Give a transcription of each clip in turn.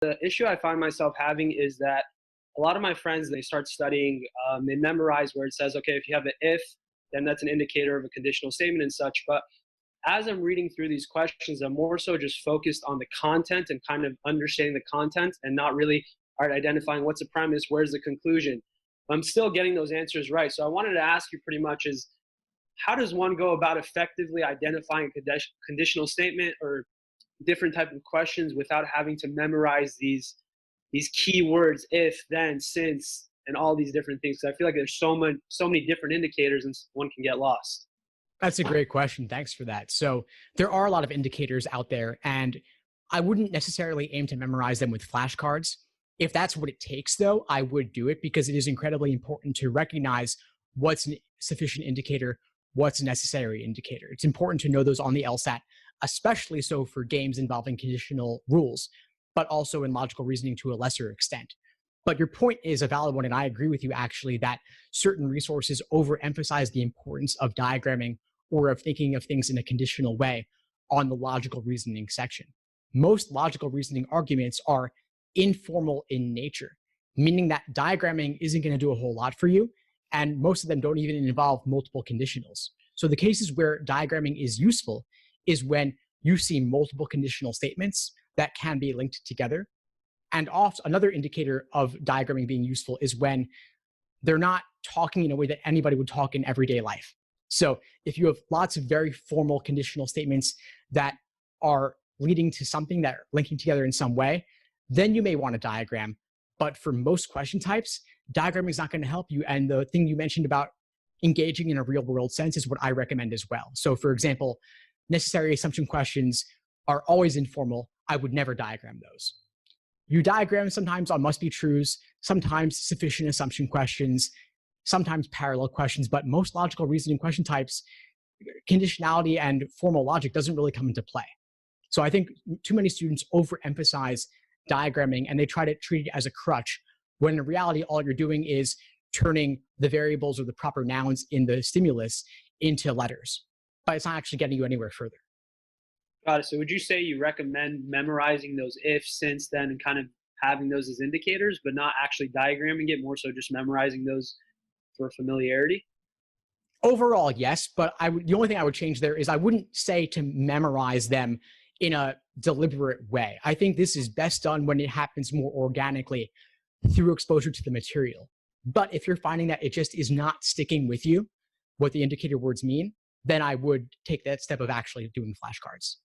The issue I find myself having is that a lot of my friends, they start studying, they memorize where it says, okay, if you have an if, then that's an indicator of a conditional statement and such. But as I'm reading through these questions, I'm more so just focused on the content and kind of understanding the content and not really identifying what's the premise, where's the conclusion. I'm still getting those answers right. So I wanted to ask you pretty much is, how does one go about effectively identifying a conditional statement or different type of questions without having to memorize these key words, if, then, since, and all these different things? Because I feel like there's so many different indicators and one can get lost. That's a great question. Thanks for that. So there are a lot of indicators out there, and I wouldn't necessarily aim to memorize them with flashcards. If that's what it takes, though, I would do it because it is incredibly important to recognize what's a sufficient indicator, what's a necessary indicator. It's important to know those on the LSAT, especially so for games involving conditional rules, but also in logical reasoning to a lesser extent. But your point is a valid one, and I agree with you actually that certain resources overemphasize the importance of diagramming or of thinking of things in a conditional way on the logical reasoning section. Most logical reasoning arguments are informal in nature, meaning that diagramming isn't going to do a whole lot for you, and most of them don't even involve multiple conditionals. So the cases where diagramming is useful is when you see multiple conditional statements that can be linked together. And also another indicator of diagramming being useful is when they're not talking in a way that anybody would talk in everyday life. So if you have lots of very formal conditional statements that are leading to something that are linking together in some way, then you may want a diagram. But for most question types, diagramming is not going to help you. And the thing you mentioned about engaging in a real world sense is what I recommend as well. So for example, necessary assumption questions are always informal. I would never diagram those. You diagram sometimes on must be trues, sometimes sufficient assumption questions, sometimes parallel questions, but most logical reasoning question types, conditionality and formal logic doesn't really come into play. So I think too many students overemphasize diagramming and they try to treat it as a crutch, when in reality, all you're doing is turning the variables or the proper nouns in the stimulus into letters, but it's not actually getting you anywhere further. Got it. So would you say you recommend memorizing those if, since, then, and kind of having those as indicators, but not actually diagramming it, more so just memorizing those for familiarity? Overall, yes, but the only thing I would change there is I wouldn't say to memorize them in a deliberate way. I think this is best done when it happens more organically through exposure to the material. But if you're finding that it just is not sticking with you, what the indicator words mean, then I would take that step of actually doing flashcards.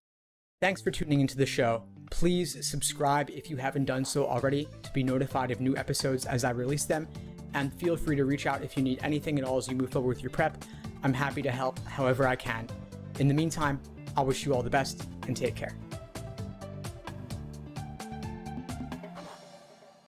Thanks for tuning into the show. Please subscribe if you haven't done so already to be notified of new episodes as I release them. And feel free to reach out if you need anything at all as you move forward with your prep. I'm happy to help however I can. In the meantime, I'll wish you all the best and take care.